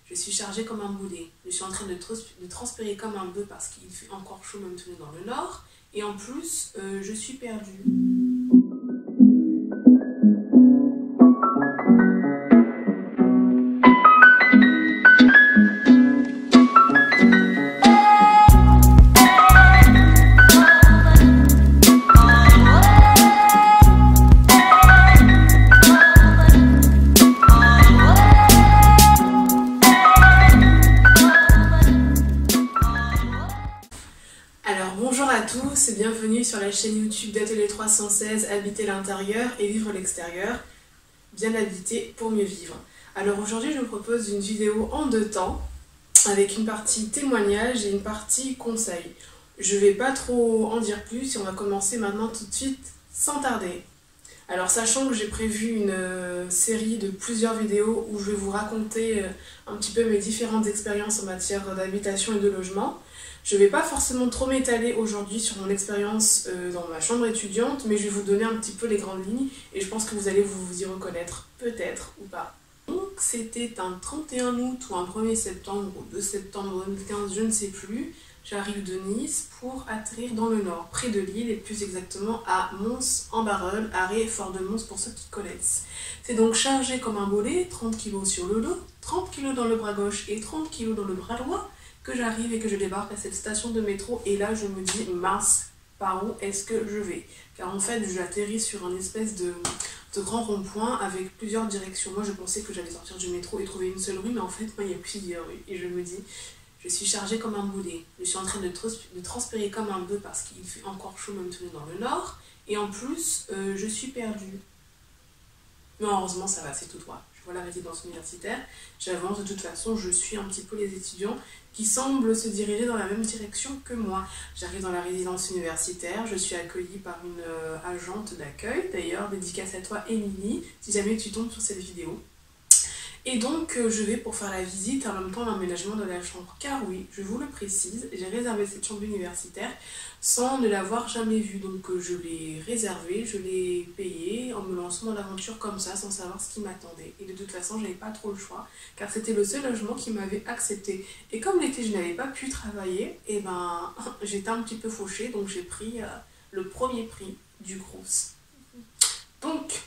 Je suis chargée comme un boulet. Je suis en train de transpirer comme un bœuf parce qu'il fait encore chaud maintenant dans le nord. Et en plus, je suis perdue. Bonjour à tous et bienvenue sur la chaîne YouTube d'Atelier 316 Habiter l'intérieur et vivre l'extérieur. Bien habiter pour mieux vivre. Alors aujourd'hui je vous propose une vidéo en deux temps avec une partie témoignage et une partie conseil. Je vais pas trop en dire plus et on va commencer maintenant tout de suite sans tarder. Alors sachant que j'ai prévu une série de plusieurs vidéos où je vais vous raconter un petit peu mes différentes expériences en matière d'habitation et de logement, je ne vais pas forcément trop m'étaler aujourd'hui sur mon expérience dans ma chambre étudiante, mais je vais vous donner un petit peu les grandes lignes et je pense que vous allez vous y reconnaître, peut-être ou pas. Donc c'était un 31 août ou un 1er septembre ou 2 septembre 2015, je ne sais plus. J'arrive de Nice pour atterrir dans le nord, près de Lille et plus exactement à Mons-en-Barœul, arrêt Fort de Mons pour ceux qui connaissent. C'est donc chargé comme un bolet, 30 kg sur le dos, 30 kg dans le bras gauche et 30 kg dans le bras droit, que j'arrive et que je débarque à cette station de métro et là je me dis mince, par où est-ce que je vais? Car en fait j'atterris sur un espèce de grand rond-point avec plusieurs directions. Moi je pensais que j'allais sortir du métro et trouver une seule rue, mais en fait moi il y a plusieurs rues et je me dis je suis chargée comme un boulet. Je suis en train de transpirer comme un bœuf parce qu'il fait encore chaud maintenant dans le nord et en plus je suis perdue. Mais heureusement ça va, c'est tout droit. Je vois la résidence universitaire, j'avance, de toute façon je suis un petit peu les étudiants qui semblent se diriger dans la même direction que moi. J'arrive dans la résidence universitaire, je suis accueillie par une agente d'accueil, d'ailleurs dédicace à toi Émilie, si jamais tu tombes sur cette vidéo. Et donc je vais pour faire la visite en même temps l'aménagement de la chambre, car oui, je vous le précise, j'ai réservé cette chambre universitaire sans ne l'avoir jamais vue, donc je l'ai réservée, je l'ai payée en me lançant dans l'aventure comme ça, sans savoir ce qui m'attendait. Et de toute façon, je n'avais pas trop le choix, car c'était le seul logement qui m'avait accepté. Et comme l'été, je n'avais pas pu travailler, et ben j'étais un petit peu fauchée, donc j'ai pris le premier prix du Crous. Donc,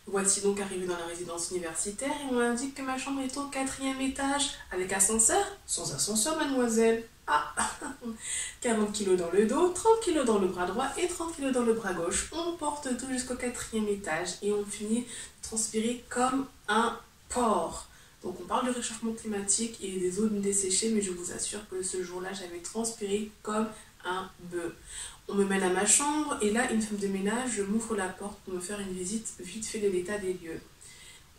voici donc arrivé dans la résidence universitaire et on m'indique que ma chambre est au 4e étage avec ascenseur. Sans ascenseur, mademoiselle. Ah, 40 kg dans le dos, 30 kg dans le bras droit et 30 kg dans le bras gauche. On porte tout jusqu'au 4e étage et on finit de transpirer comme un porc. Donc on parle de réchauffement climatique et des eaux desséchées, mais je vous assure que ce jour-là, j'avais transpiré comme un bœuf. On me mène à ma chambre et là, une femme de ménage m'ouvre la porte pour me faire une visite vite fait de l'état des lieux.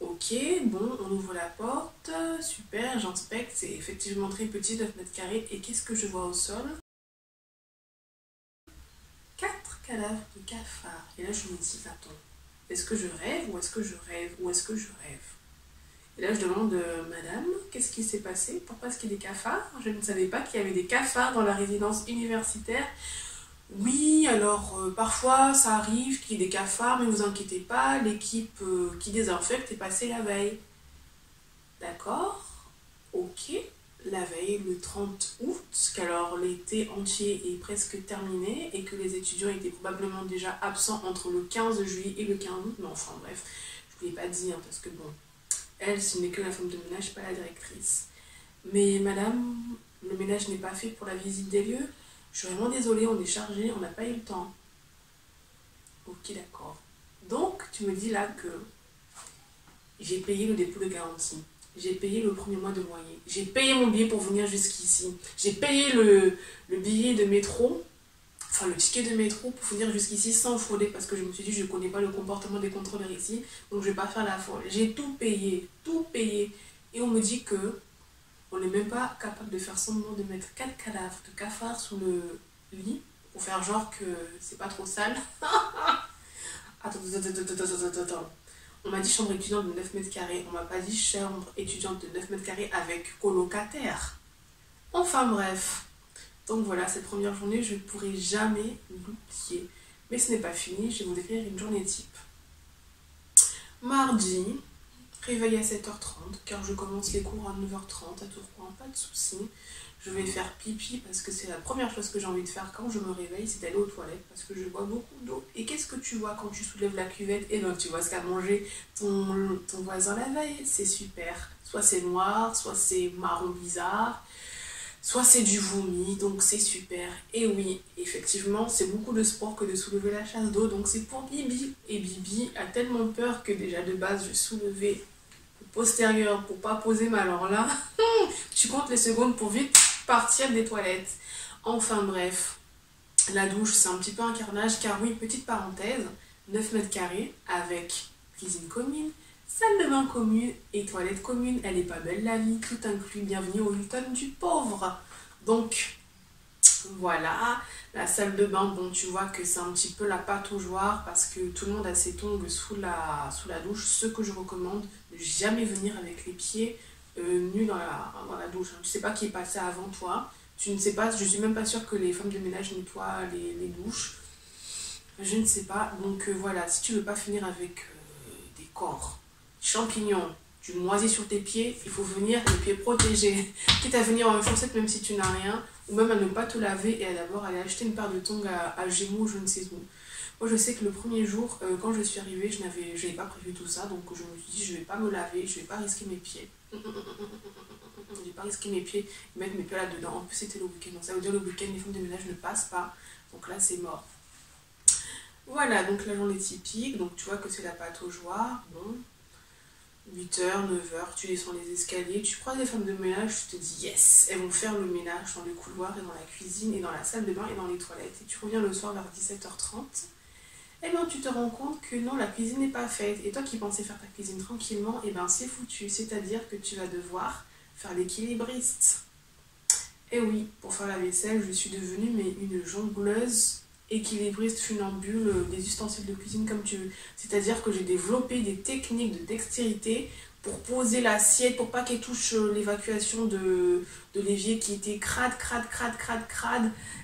Ok, bon, on ouvre la porte, super, j'inspecte, c'est effectivement très petit, 9 mètres carrés. Et qu'est-ce que je vois au sol? 4 cadavres de cafards. Et là, je me dis, attends, est-ce que je rêve ou est-ce que je rêve ou est-ce que je rêve? Et là, je demande, madame, qu'est-ce qui s'est passé? Pourquoi est-ce qu'il y a des cafards? Je ne savais pas qu'il y avait des cafards dans la résidence universitaire. Oui, alors parfois ça arrive qu'il y ait des cafards, mais ne vous inquiétez pas, l'équipe qui désinfecte est passée la veille. D'accord, ok, la veille le 30 août, qu'alors l'été entier est presque terminé et que les étudiants étaient probablement déjà absents entre le 15 juillet et le 15 août, mais enfin bref, je ne vous l'ai pas dit, hein, parce que bon, elle, ce n'est que la femme de ménage, pas la directrice. Mais madame, le ménage n'est pas fait pour la visite des lieux. Je suis vraiment désolée, on est chargé, on n'a pas eu le temps. Ok, d'accord. Donc, tu me dis là que j'ai payé le dépôt de garantie. J'ai payé le premier mois de loyer. J'ai payé mon billet pour venir jusqu'ici. J'ai payé le billet de métro, enfin le ticket de métro pour venir jusqu'ici sans frauder parce que je me suis dit je ne connais pas le comportement des contrôleurs ici, donc je ne vais pas faire la folle. J'ai tout payé, tout payé. Et on me dit que on n'est même pas capable de faire semblant de mettre 4 cadavres de cafards sous le lit pour faire genre que c'est pas trop sale. Attends. On m'a dit chambre étudiante de 9 mètres carrés. On m'a pas dit chambre étudiante de 9 mètres carrés avec colocataire. Enfin bref. Donc voilà, cette première journée, je ne pourrai jamais l'oublier. Mais ce n'est pas fini, je vais vous décrire une journée type. Mardi, Réveil à 7h30 car je commence les cours à 9h30 à Tourcoing, pas de soucis. Je vais faire pipi parce que c'est la première chose que j'ai envie de faire quand je me réveille, c'est d'aller aux toilettes parce que je bois beaucoup d'eau. Et qu'est-ce que tu vois quand tu soulèves la cuvette? Et donc tu vois ce qu'a mangé ton voisin la veille, c'est super. Soit c'est noir, soit c'est marron bizarre, soit c'est du vomi, donc c'est super. Et oui, effectivement, c'est beaucoup de sport que de soulever la chasse d'eau, donc c'est pour Bibi. Et Bibi a tellement peur que déjà de base je soulevais le postérieur pour pas poser ma alors là. Tu comptes les secondes pour vite partir des toilettes. Enfin bref, la douche c'est un petit peu un carnage car oui, petite parenthèse, 9 mètres carrés avec cuisine commune, salle de bain commune et toilette commune. Elle est pas belle la vie, tout inclus, bienvenue au Hilton du pauvre. Donc voilà, la salle de bain, bon tu vois que c'est un petit peu la pataugeoire parce que tout le monde a ses tongs sous la douche. Ce que je recommande, ne jamais venir avec les pieds nus dans la douche. Tu ne sais pas qui est passé avant toi, tu ne sais pas, je suis même pas sûre que les femmes de ménage nettoient les douches. Je ne sais pas, donc voilà, si tu veux pas finir avec des corps, champignons, tu moisis sur tes pieds, il faut venir les pieds protégés. Quitte à venir en chaussette même si tu n'as rien, ou même à ne pas te laver et à d'abord aller acheter une paire de tongs à Gémeaux, je ne sais où. Moi je sais que le premier jour, quand je suis arrivée, je n'avais pas prévu tout ça, donc je me suis dit je vais pas me laver, je vais pas risquer mes pieds. Je vais pas risquer mes pieds et mettre mes pieds là-dedans. En plus c'était le week-end, donc ça veut dire le week-end les femmes de ménage ne passent pas, donc là c'est mort. Voilà, donc la journée typique, donc tu vois que c'est la pataugeoire, bon. 8h, 9h, tu descends les escaliers, tu croises des femmes de ménage, tu te dis yes, elles vont faire le ménage dans le couloir et dans la cuisine et dans la salle de bain et dans les toilettes. Et tu reviens le soir vers 17h30, et bien tu te rends compte que non, la cuisine n'est pas faite. Et toi qui pensais faire ta cuisine tranquillement, et bien c'est foutu, c'est-à-dire que tu vas devoir faire l'équilibriste. Et oui, pour faire la vaisselle, je suis devenue une jongleuse équilibriste funambule des ustensiles de cuisine comme tu veux. C'est-à-dire que j'ai développé des techniques de dextérité pour poser l'assiette, pour pas qu'elle touche l'évacuation de l'évier qui était crade,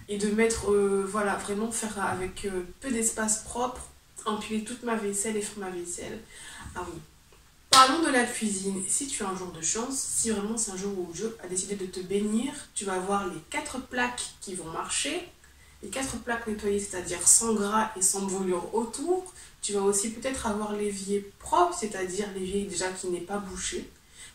et de mettre, voilà, vraiment faire avec peu d'espace propre, empiler toute ma vaisselle et faire ma vaisselle. Ah oui. Parlons de la cuisine. Si tu as un jour de chance, si vraiment c'est un jour où Dieu a décidé de te bénir, tu vas avoir les 4 plaques qui vont marcher. Les 4 plaques nettoyées, c'est-à-dire sans gras et sans brûlure autour. Tu vas aussi peut-être avoir l'évier propre, c'est-à-dire l'évier déjà qui n'est pas bouché,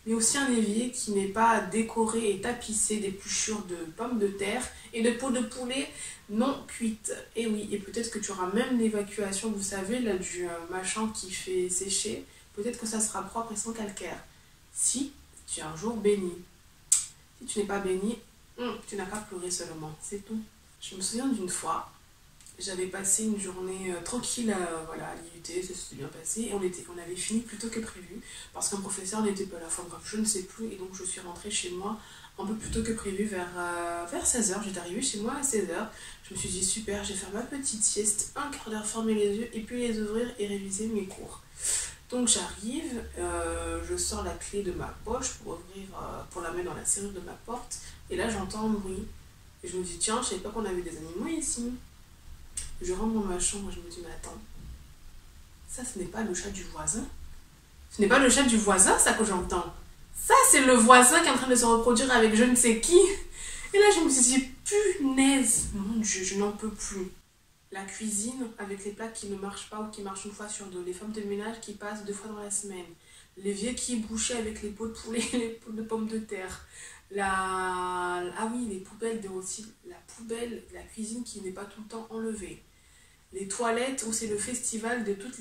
mais aussi un évier qui n'est pas décoré et tapissé d'épluchures de pommes de terre et de peau de poulet non cuite. Et oui, et peut-être que tu auras même l'évacuation, vous savez, là, du machin qui fait sécher. Peut-être que ça sera propre et sans calcaire. Si tu es un jour béni. Si tu n'es pas béni, tu n'as qu'à pleurer seulement, c'est tout. Je me souviens d'une fois, j'avais passé une journée tranquille voilà, à l'IUT, ça s'était bien passé, et on avait fini plus tôt que prévu, parce qu'un professeur n'était pas là, enfin bref, je ne sais plus, et donc je suis rentrée chez moi un peu plus tôt que prévu, vers 16h, j'étais arrivée chez moi à 16h, je me suis dit super, je vais faire ma petite sieste, un quart d'heure, fermer les yeux, et puis les ouvrir et réviser mes cours. Donc j'arrive, je sors la clé de ma poche pour ouvrir, pour la mettre dans la serrure de ma porte, et là j'entends un bruit. Et je me dis, tiens, je savais pas qu'on avait des animaux ici. Je rentre dans ma chambre et je me dis, mais attends, ça ce n'est pas le chat du voisin. Ce n'est pas le chat du voisin, ça que j'entends. Ça c'est le voisin qui est en train de se reproduire avec je ne sais qui. Et là je me suis dit, punaise, mon Dieu, je n'en peux plus. La cuisine avec les plats qui ne marchent pas ou qui marchent une fois sur deux. Les femmes de ménage qui passent 2 fois dans la semaine. L'évier qui est bouché avec les pots de poulet et les pots de pommes de terre. Ah oui, les poubelles aussi, la poubelle de la cuisine qui n'est pas tout le temps enlevée. Les toilettes où c'est le festival de toutes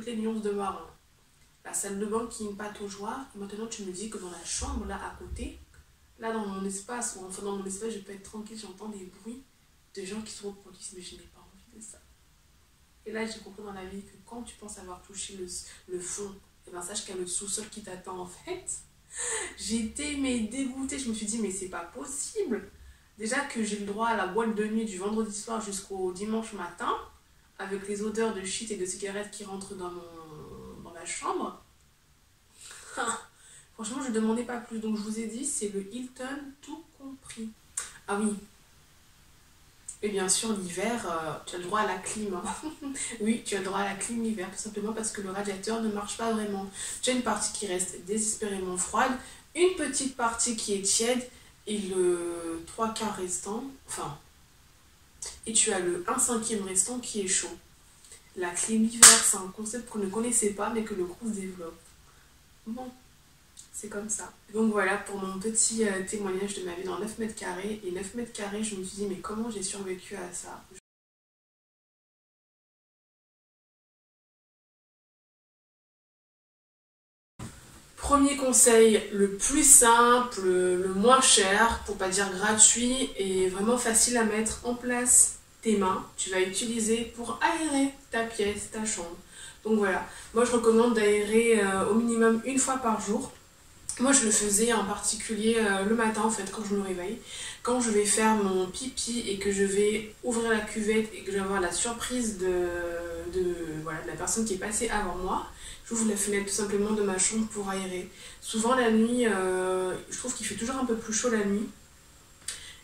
les nuances de marron. La salle de bain qui est une pataugeoire. Et maintenant tu me dis que dans la chambre là à côté, là dans mon espace, ou enfin dans mon espace je peux être tranquille, j'entends des bruits de gens qui se reproduisent, mais je n'ai pas envie de ça. Et là j'ai compris dans la vie que quand tu penses avoir touché le fond, et ben sache qu'il y a le sous-sol qui t'attend en fait. J'étais dégoûtée, je me suis dit mais c'est pas possible. Déjà que j'ai le droit à la boîte de nuit du vendredi soir jusqu'au dimanche matin, avec les odeurs de shit et de cigarettes qui rentrent dans la chambre. Franchement je ne demandais pas plus, donc je vous ai dit c'est le Hilton tout compris. Ah oui, Et bien sûr, l'hiver, tu as le droit à la clim. Hein. Oui, tu as le droit à la clim l'hiver, tout simplement parce que le radiateur ne marche pas vraiment. Tu as une partie qui reste désespérément froide, une petite partie qui est tiède, et le 3/4 restant, enfin, et tu as le 1/5 restant qui est chaud. La clim l'hiver, c'est un concept qu'on ne connaissait pas, mais que le Crous développe. Bon, c'est comme ça. Donc voilà pour mon petit témoignage de ma vie dans 9 mètres carrés. Et 9 mètres carrés, je me suis dit, mais comment j'ai survécu à ça? Premier conseil, le plus simple, le moins cher, pour pas dire gratuit, et vraiment facile à mettre en place. Tes mains, tu vas utiliser pour aérer ta pièce, ta chambre. Donc voilà, moi je recommande d'aérer au minimum une fois par jour. Moi je le faisais en particulier le matin en fait quand je me réveille. Quand je vais faire mon pipi et que je vais ouvrir la cuvette et que je vais avoir la surprise voilà, de la personne qui est passée avant moi, j'ouvre la fenêtre tout simplement de ma chambre pour aérer. Souvent la nuit, je trouve qu'il fait toujours un peu plus chaud la nuit.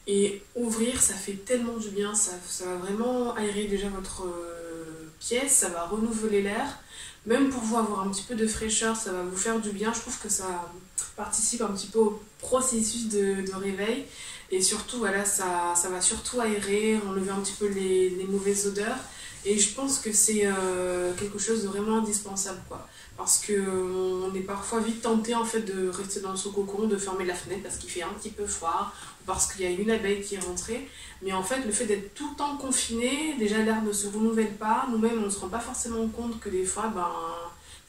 Et ouvrir, ça fait tellement du bien, ça va vraiment aérer déjà votre pièce, ça va renouveler l'air. Même pour vous avoir un petit peu de fraîcheur, ça va vous faire du bien. Je trouve que ça participe un petit peu au processus de réveil. Et surtout, voilà, ça va surtout aérer, enlever un petit peu les mauvaises odeurs. Et je pense que c'est quelque chose de vraiment indispensable, quoi. Parce qu'on est parfois vite tenté en fait de rester dans son cocon, de fermer la fenêtre parce qu'il fait un petit peu froid, ou parce qu'il y a une abeille qui est rentrée. Mais en fait, le fait d'être tout le temps confiné, déjà l'air ne se renouvelle pas. Nous-mêmes, on ne se rend pas forcément compte que des fois,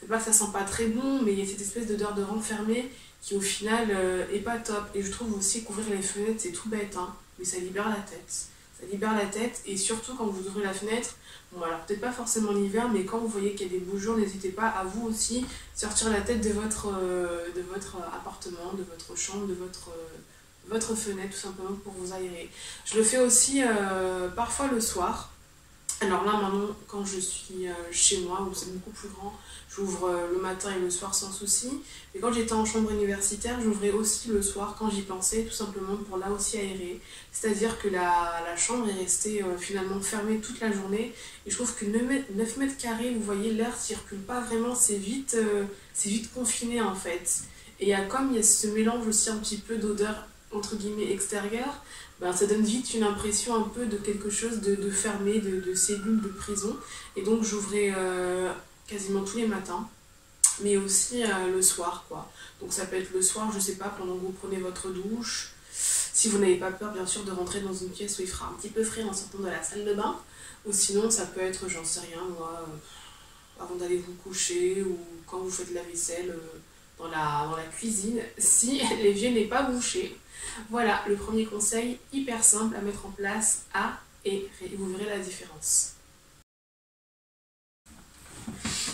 c'est pas que ça sent pas très bon, mais il y a cette espèce d'odeur de renfermé qui au final est pas top. Et je trouve aussi qu'ouvrir les fenêtres, c'est tout bête, hein, mais ça libère la tête. Ça libère la tête, et surtout quand vous ouvrez la fenêtre, bon alors peut-être pas forcément l'hiver, mais quand vous voyez qu'il y a des beaux jours, n'hésitez pas à vous aussi sortir la tête de votre appartement, de votre chambre, de votre fenêtre tout simplement pour vous aérer. Je le fais aussi parfois le soir. Alors là maintenant quand je suis chez moi où c'est beaucoup plus grand, j'ouvre le matin et le soir sans souci. Et quand j'étais en chambre universitaire, j'ouvrais aussi le soir quand j'y pensais, tout simplement pour là aussi aérer. C'est-à-dire que la chambre est restée finalement fermée toute la journée. Et je trouve que 9 mètres carrés, vous voyez, l'air circule pas vraiment, c'est vite confiné en fait. Et il y a ce mélange aussi un petit peu d'odeur entre guillemets extérieure, ça donne vite une impression un peu de quelque chose de fermé, de cellule, de prison. Et donc j'ouvrais quasiment tous les matins, mais aussi le soir, quoi. Donc ça peut être le soir, je sais pas, pendant que vous prenez votre douche, si vous n'avez pas peur bien sûr de rentrer dans une pièce où il fera un petit peu frais en sortant de la salle de bain, ou sinon ça peut être, j'en sais rien moi, avant d'aller vous coucher, ou quand vous faites la vaisselle dans la cuisine, si l'évier n'est pas bouché. Voilà, le premier conseil, hyper simple à mettre en place, et vous verrez la différence.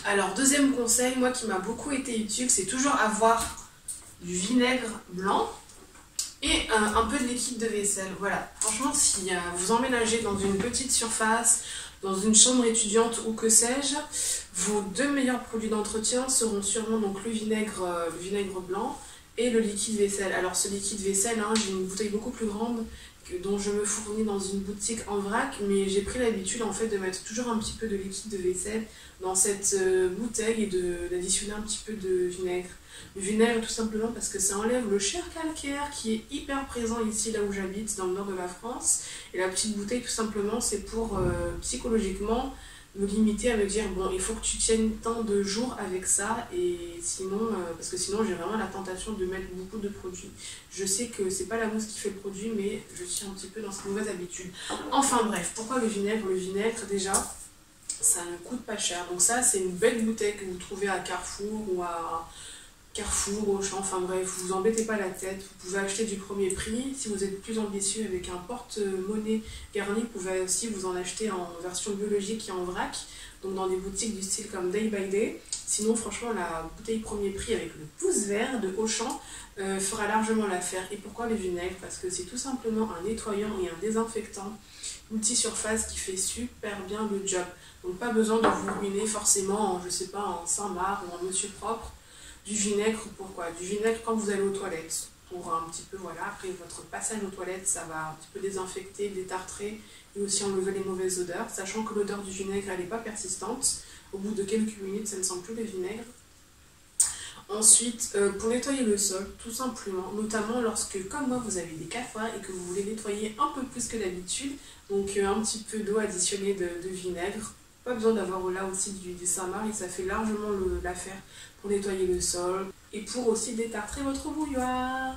Alors, deuxième conseil, moi qui m'a beaucoup été utile, c'est toujours avoir du vinaigre blanc et un peu de liquide de vaisselle. Voilà, franchement, si vous emménagez dans une petite surface, dans une chambre étudiante ou que sais-je, vos deux meilleurs produits d'entretien seront sûrement donc le vinaigre blanc et le liquide vaisselle. Alors ce liquide vaisselle, hein, j'ai une bouteille beaucoup plus grande dont je me fournis dans une boutique en vrac, mais j'ai pris l'habitude en fait de mettre toujours un petit peu de liquide de vaisselle dans cette bouteille et d'additionner un petit peu de vinaigre. Le vinaigre tout simplement parce que ça enlève le cher calcaire qui est hyper présent ici là où j'habite, dans le nord de la France. Et la petite bouteille tout simplement c'est pour psychologiquement me limiter à me dire bon il faut que tu tiennes tant de jours avec ça, et sinon parce que sinon j'ai vraiment la tentation de mettre beaucoup de produits. Je sais que c'est pas la mousse qui fait le produit, mais je suis un petit peu dans cette mauvaise habitude. Enfin bref, pourquoi le vinaigre? Le vinaigre déjà ça ne coûte pas cher, donc ça c'est une belle bouteille que vous trouvez à Carrefour ou à Carrefour, Auchan, enfin bref, vous embêtez pas la tête, vous pouvez acheter du premier prix. Si vous êtes plus ambitieux avec un porte-monnaie garni, vous pouvez aussi vous en acheter en version biologique et en vrac, donc dans des boutiques du style comme Day by Day. Sinon franchement la bouteille premier prix avec le pouce vert de Auchan fera largement l'affaire. Et pourquoi le vinaigre? Parce que c'est tout simplement un nettoyant et un désinfectant multi-surface qui fait super bien le job. Donc pas besoin de vous ruiner forcément en, je sais pas, en Saint-Marc ou en Monsieur Propre. Du vinaigre, pourquoi? Du vinaigre quand vous allez aux toilettes. pour un petit peu, voilà, après votre passage aux toilettes, ça va un petit peu désinfecter, détartrer et aussi enlever les mauvaises odeurs, sachant que l'odeur du vinaigre, elle n'est pas persistante. Au bout de quelques minutes, ça ne sent plus le vinaigre. Ensuite, pour nettoyer le sol, tout simplement, notamment lorsque, comme moi, vous avez des cafards et que vous voulez nettoyer un peu plus que d'habitude, donc un petit peu d'eau additionnée de vinaigre. Pas besoin d'avoir là aussi du Saint-Marc, ça fait largement l'affaire pour nettoyer le sol et pour aussi détartrer votre bouilloire.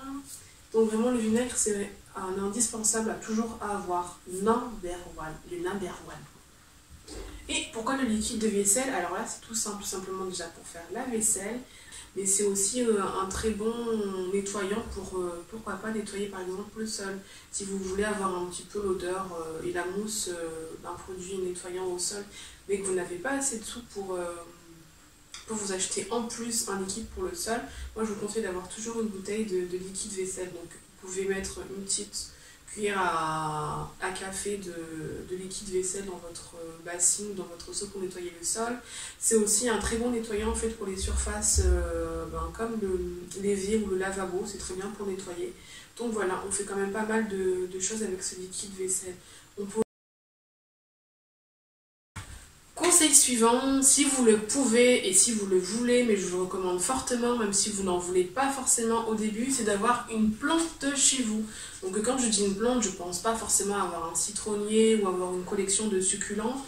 Donc vraiment, le vinaigre, c'est un indispensable à toujours avoir. Number one, le number one. Et pourquoi le liquide de vaisselle? Alors là, c'est tout simple, tout simplement déjà pour faire la vaisselle. Mais c'est aussi un très bon nettoyant pour, pourquoi pas, nettoyer par exemple le sol. Si vous voulez avoir un petit peu l'odeur et la mousse d'un produit nettoyant au sol, mais que vous n'avez pas assez de sous pour vous acheter en plus un liquide pour le sol, moi je vous conseille d'avoir toujours une bouteille de liquide vaisselle. Donc vous pouvez mettre une petite cuillère à café de liquide vaisselle dans votre bassine, dans votre seau pour nettoyer le sol. C'est aussi un très bon nettoyant en fait pour les surfaces comme l'évier ou le lavabo, c'est très bien pour nettoyer. Donc voilà, on fait quand même pas mal de choses avec ce liquide vaisselle. On peut... Conseil suivant, si vous le pouvez et si vous le voulez, mais je vous le recommande fortement, même si vous n'en voulez pas forcément au début, c'est d'avoir une plante chez vous. Donc quand je dis une plante, je ne pense pas forcément avoir un citronnier ou avoir une collection de succulents.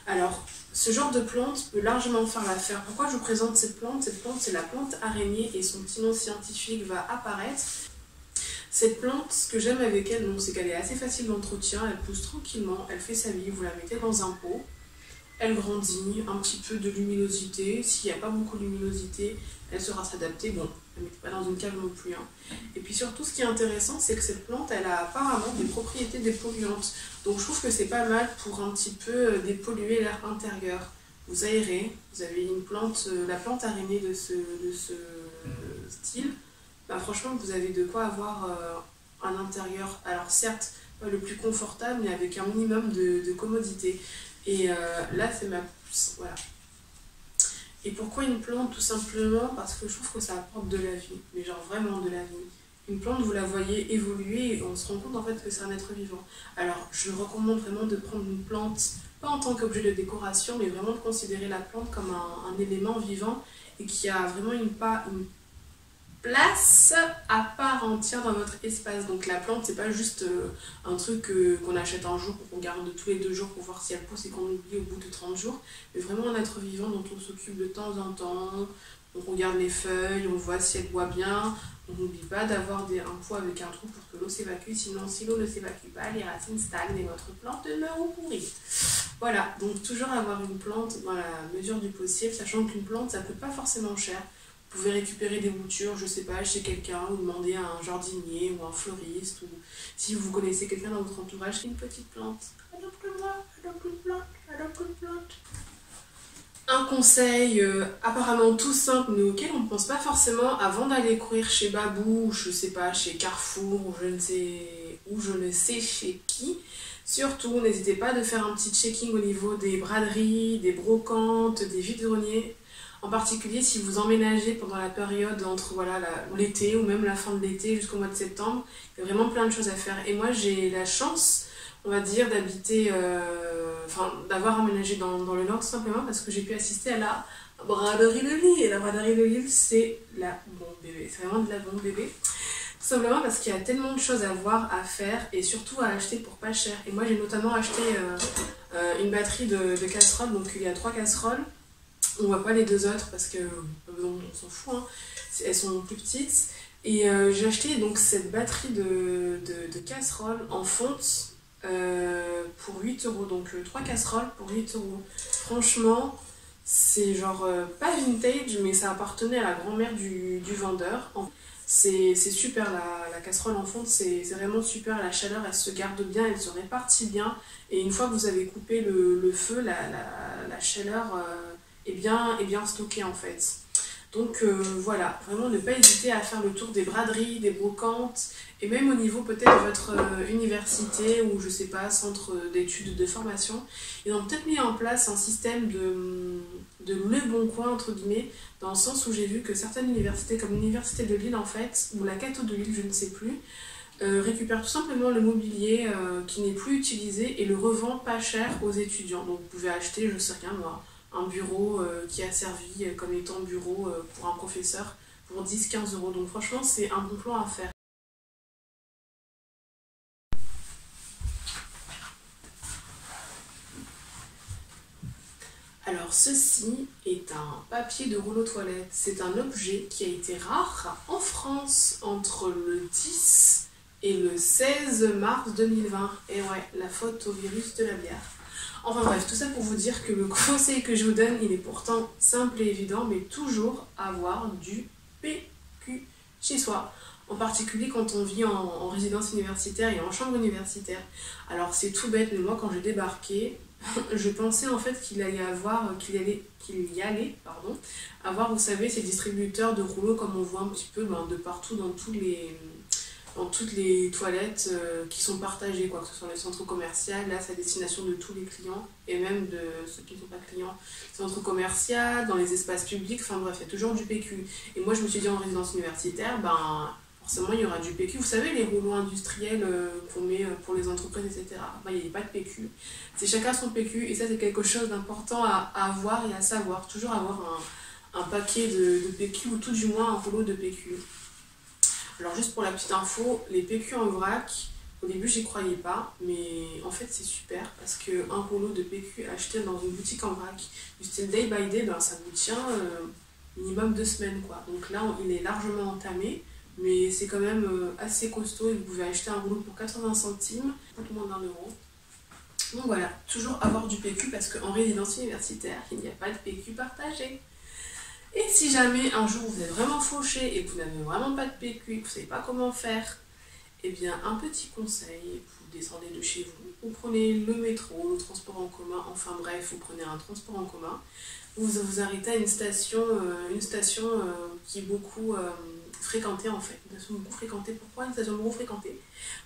Alors, ce genre de plante peut largement faire l'affaire. Pourquoi je vous présente cette plante? Cette plante, c'est la plante araignée et son petit nom scientifique va apparaître. Cette plante, ce que j'aime avec elle, c'est qu'elle est assez facile d'entretien, elle pousse tranquillement, elle fait sa vie, vous la mettez dans un pot. Elle grandit, un petit peu de luminosité. S'il n'y a pas beaucoup de luminosité, elle saura s'adapter. Bon, ne mettez pas dans une cave non plus. Et puis surtout, ce qui est intéressant, c'est que cette plante, elle a apparemment des propriétés dépolluantes. Donc je trouve que c'est pas mal pour un petit peu dépolluer l'air intérieur. Vous aérez, vous avez une plante, la plante araignée de ce style. Bah, franchement, vous avez de quoi avoir un intérieur. Alors certes, pas le plus confortable, mais avec un minimum de commodité. Et là, c'est ma pousse, voilà. Et pourquoi une plante? Tout simplement parce que je trouve que ça apporte de la vie, mais genre vraiment de la vie. Une plante, vous la voyez évoluer et on se rend compte en fait que c'est un être vivant. Alors, je recommande vraiment de prendre une plante, pas en tant qu'objet de décoration, mais vraiment de considérer la plante comme un élément vivant et qui a vraiment une place à part entière dans votre espace. Donc la plante, c'est pas juste un truc qu'on achète un jour, qu'on garde tous les 2 jours pour voir si elle pousse et qu'on oublie au bout de 30 jours, mais vraiment un être vivant dont on s'occupe de temps en temps. On regarde les feuilles, on voit si elle boit bien. On n'oublie pas d'avoir un pot avec un trou pour que l'eau s'évacue, sinon si l'eau ne s'évacue pas, les racines stagnent et votre plante meurt ou pourrit. Voilà, donc toujours avoir une plante dans la mesure du possible, sachant qu'une plante, ça coûte pas forcément cher. Vous pouvez récupérer des boutures, je sais pas, chez quelqu'un, ou demander à un jardinier ou un fleuriste, ou si vous connaissez quelqu'un dans votre entourage qui a une petite plante. Adopte-moi, adopte une plante, adopte une plante. Un conseil apparemment tout simple, mais auquel on ne pense pas forcément avant d'aller courir chez Babou, ou je sais pas, chez Carrefour, ou je ne sais chez qui. Surtout, n'hésitez pas de faire un petit checking au niveau des braderies, des brocantes, des vide-greniers. En particulier si vous emménagez pendant la période entre l'été ou même la fin de l'été jusqu'au mois de septembre, il y a vraiment plein de choses à faire. Et moi j'ai la chance, on va dire, d'habiter, d'avoir emménagé dans le Nord tout simplement parce que j'ai pu assister à la braderie de Lille. Et la braderie de Lille, c'est la bombe bébé, c'est vraiment de la bombe bébé. Tout simplement parce qu'il y a tellement de choses à voir, à faire et surtout à acheter pour pas cher. Et moi j'ai notamment acheté une batterie de casseroles, donc il y a 3 casseroles. On voit pas les 2 autres parce que on s'en fout, hein. Elles sont plus petites. Et j'ai acheté donc cette batterie de casseroles en fonte pour 8 €. Donc 3 casseroles pour 8 €. Franchement, c'est genre pas vintage, mais ça appartenait à la grand-mère du vendeur. C'est super, la casserole en fonte, c'est vraiment super. La chaleur, elle se garde bien, elle se répartit bien. Et une fois que vous avez coupé le feu, la chaleur est bien stocké en fait. Donc voilà, vraiment ne pas hésiter à faire le tour des braderies, des brocantes, et même au niveau peut-être de votre université ou je sais pas, centre d'études de formation. Ils ont peut-être mis en place un système de le bon coin entre guillemets, dans le sens où j'ai vu que certaines universités, comme l'université de Lille en fait, ou la Cato de Lille, je ne sais plus, récupère tout simplement le mobilier qui n'est plus utilisé et le revend pas cher aux étudiants. Donc vous pouvez acheter, je sais rien moi, un bureau qui a servi comme étant bureau pour un professeur pour 10-15 euros. Donc franchement c'est un bon plan à faire. Alors ceci est un papier de rouleau toilette. C'est un objet qui a été rare en France entre le 10 et le 16 mars 2020. Et ouais, la faute au virus de la bière. Enfin bref, tout ça pour vous dire que le conseil que je vous donne, il est pourtant simple et évident, mais toujours avoir du PQ chez soi. En particulier quand on vit en résidence universitaire et en chambre universitaire. Alors c'est tout bête, mais moi quand j'ai débarqué, je pensais en fait qu'il y allait avoir, vous savez, ces distributeurs de rouleaux comme on voit un petit peu de partout dans toutes les toilettes qui sont partagées, quoi, que ce soit les centres commerciaux, là c'est à destination de tous les clients et même de ceux qui ne sont pas clients, centres commerciaux, dans les espaces publics, enfin bref, il y a toujours du PQ. Et moi je me suis dit en résidence universitaire, forcément il y aura du PQ. Vous savez, les rouleaux industriels qu'on met pour les entreprises, etc. Il n'y a pas de PQ. C'est chacun son PQ et ça c'est quelque chose d'important à avoir et à savoir. Toujours avoir un paquet de PQ ou tout du moins un rouleau de PQ. Alors juste pour la petite info, les PQ en vrac, au début j'y croyais pas, mais en fait c'est super parce qu'un rouleau de PQ acheté dans une boutique en vrac du style Day by Day, ça vous tient minimum 2 semaines quoi. Donc là il est largement entamé, mais c'est quand même assez costaud et vous pouvez acheter un rouleau pour 80 centimes, beaucoup moins d'1 euro. Donc voilà, toujours avoir du PQ parce qu'en résidence universitaire, il n'y a pas de PQ partagé. Et si jamais un jour vous êtes vraiment fauché et que vous n'avez vraiment pas de PQ et que vous ne savez pas comment faire, eh bien un petit conseil, vous descendez de chez vous, vous prenez le métro, le transport en commun, enfin bref, vous prenez un transport en commun, vous vous arrêtez à une station qui est beaucoup fréquentée en fait, une station beaucoup fréquentée. Pourquoi une station beaucoup fréquentée?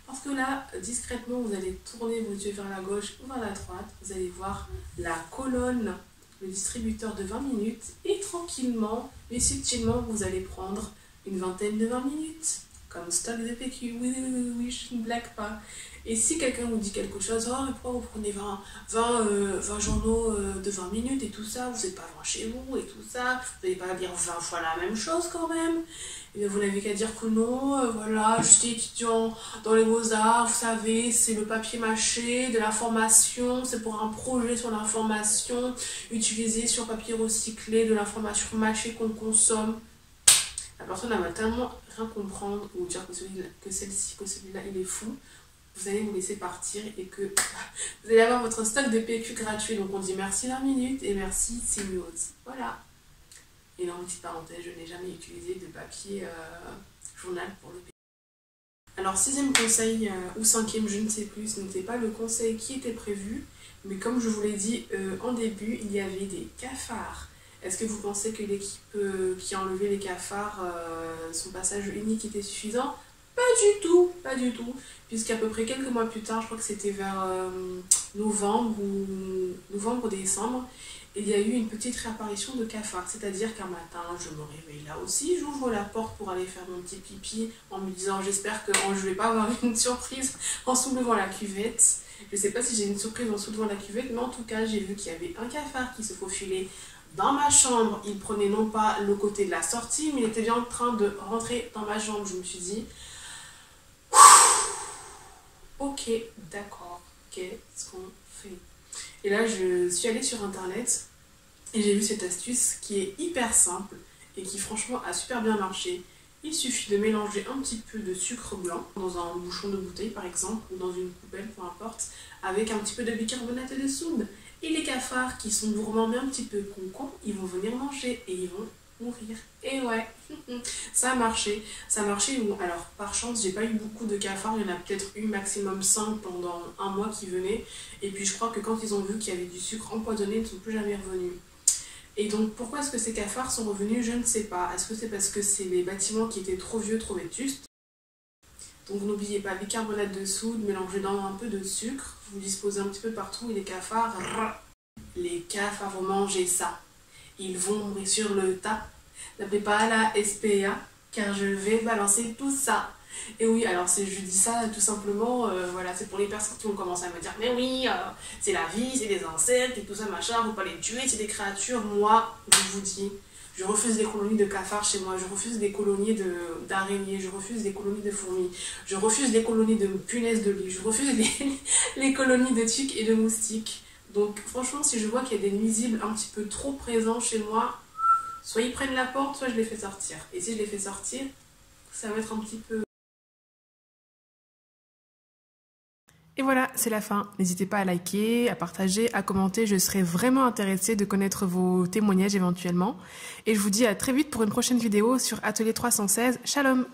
Parce que là, discrètement, vous allez tourner vos yeux vers la gauche ou vers la droite, vous allez voir la colonne, le distributeur de 20 minutes et tranquillement mais subtilement vous allez prendre une vingtaine de 20 minutes comme stock de PQ. Oui, je ne blague pas. Et si quelqu'un vous dit quelque chose, oh mais pourquoi vous prenez 20 journaux de 20 minutes et tout ça, vous n'êtes pas loin chez vous et tout ça, vous n'allez pas dire 20 fois la même chose quand même. Et bien vous n'avez qu'à dire que non, voilà, je suis étudiant dans les beaux-arts, vous savez, c'est le papier mâché, de l'information, c'est pour un projet sur l'information, utilisé sur papier recyclé, de l'information mâchée qu'on consomme. La personne elle va tellement rien comprendre ou dire que celui-là il est fou, vous allez vous laisser partir et que vous allez avoir votre stock de PQ gratuit. Donc on dit merci 20 minutes et merci CNews. Voilà. Et dans une petite parenthèse, je n'ai jamais utilisé de papier journal pour le PQ. Alors 6e conseil ou 5e, je ne sais plus, ce n'était pas le conseil qui était prévu, mais comme je vous l'ai dit en début, il y avait des cafards. Est-ce que vous pensez que l'équipe qui a enlevé les cafards, son passage unique était suffisant? Pas du tout, puisqu'à peu près quelques mois plus tard, je crois que c'était vers novembre ou décembre, il y a eu une petite réapparition de cafards, c'est-à-dire qu'un matin, je me réveille là aussi, j'ouvre la porte pour aller faire mon petit pipi en me disant j'espère que je ne vais pas avoir une surprise en soulevant la cuvette. Je ne sais pas si j'ai une surprise en soulevant la cuvette, mais en tout cas, j'ai vu qu'il y avait un cafard qui se faufilait dans ma chambre. Il prenait non pas le côté de la sortie, mais il était bien en train de rentrer dans ma chambre. Je me suis dit, ok, d'accord, qu'est-ce qu'on fait? Et là, je suis allée sur internet et j'ai vu cette astuce qui est hyper simple et qui franchement a super bien marché. Il suffit de mélanger un petit peu de sucre blanc dans un bouchon de bouteille par exemple, ou dans une poubelle, peu importe, avec un petit peu de bicarbonate de soude. Et les cafards qui sont gourmands mais un petit peu concons, ils vont venir manger et ils vont mourir. Et ouais, ça a marché. Ça a marché, alors par chance, j'ai pas eu beaucoup de cafards, il y en a peut-être eu maximum 5 pendant un mois qui venaient. Et puis je crois que quand ils ont vu qu'il y avait du sucre empoisonné, ils ne sont plus jamais revenus. Et donc pourquoi est-ce que ces cafards sont revenus, je ne sais pas. Est-ce que c'est parce que c'est les bâtiments qui étaient trop vieux, trop vétustes? Donc n'oubliez pas, bicarbonate de soude mélangé dans un peu de sucre. Vous disposez un petit peu partout et les cafards, vont manger ça. Ils vont mourir sur le tas. N'appelez pas la SPA car je vais balancer tout ça. Et oui, alors je dis ça tout simplement, voilà, c'est pour les personnes qui vont commencer à me dire mais oui, c'est la vie, c'est des insectes et tout ça machin, faut pas les tuer, c'est des créatures. Moi, je vous dis, je refuse des colonies de cafards chez moi, je refuse des colonies d'araignées, je refuse des colonies de fourmis, je refuse des colonies de punaises de lit, je refuse les colonies de tuques et de moustiques. Donc franchement, si je vois qu'il y a des nuisibles un petit peu trop présents chez moi, soit ils prennent la porte, soit je les fais sortir. Et si je les fais sortir, ça va être un petit peu... Et voilà, c'est la fin. N'hésitez pas à liker, à partager, à commenter. Je serais vraiment intéressée de connaître vos témoignages éventuellement. Et je vous dis à très vite pour une prochaine vidéo sur Atelier 316. Shalom!